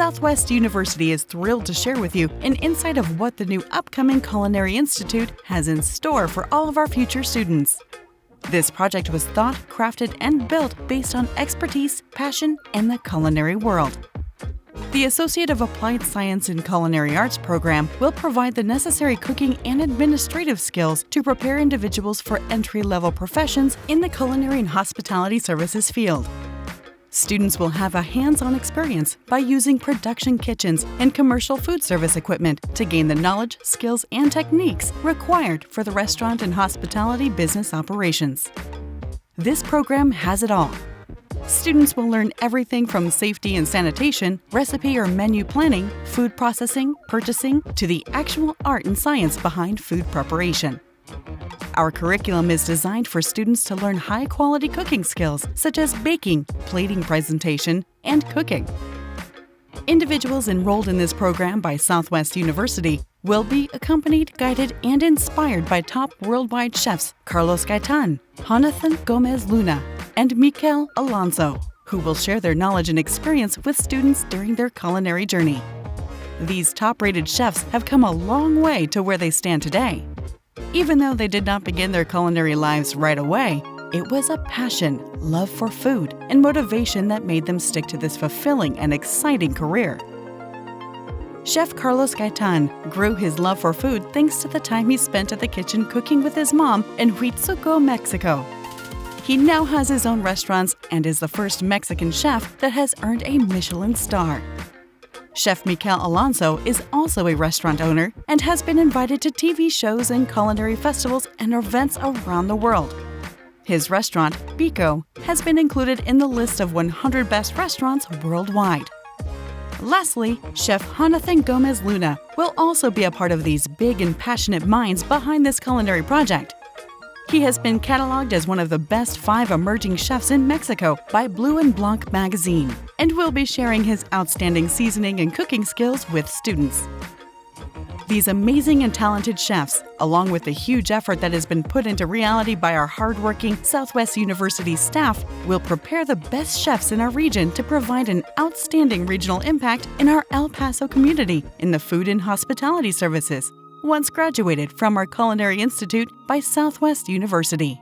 Southwest University is thrilled to share with you an insight of what the new upcoming Culinary Institute has in store for all of our future students. This project was thought, crafted, and built based on expertise, passion, and the culinary world. The Associate of Applied Science in Culinary Arts program will provide the necessary cooking and administrative skills to prepare individuals for entry-level professions in the culinary and hospitality services field. Students will have a hands-on experience by using production kitchens and commercial food service equipment to gain the knowledge, skills, and techniques required for the restaurant and hospitality business operations. This program has it all. Students will learn everything from safety and sanitation, recipe or menu planning, food processing, purchasing, to the actual art and science behind food preparation. Our curriculum is designed for students to learn high-quality cooking skills such as baking, plating presentation, and cooking. Individuals enrolled in this program by Southwest University will be accompanied, guided, and inspired by top worldwide chefs Carlos Gaitan, Jonathan Gomez Luna, and Mikel Alonso, who will share their knowledge and experience with students during their culinary journey. These top-rated chefs have come a long way to where they stand today. Even though they did not begin their culinary lives right away, it was a passion, love for food, and motivation that made them stick to this fulfilling and exciting career. Chef Carlos Gaitan grew his love for food thanks to the time he spent at the kitchen cooking with his mom in Huitzuco, Mexico. He now has his own restaurants and is the first Mexican chef that has earned a Michelin star. Chef Mikel Alonso is also a restaurant owner and has been invited to TV shows and culinary festivals and events around the world. His restaurant, Pico, has been included in the list of 100 best restaurants worldwide. Lastly, Chef Jonathan Gomez Luna will also be a part of these big and passionate minds behind this culinary project. He has been cataloged as one of the best 5 emerging chefs in Mexico by Blue and Blanc magazine, and will be sharing his outstanding seasoning and cooking skills with students. These amazing and talented chefs, along with the huge effort that has been put into reality by our hardworking Southwest University staff, will prepare the best chefs in our region to provide an outstanding regional impact in our El Paso community in the food and hospitality services, once graduated from our Culinary Institute by Southwest University.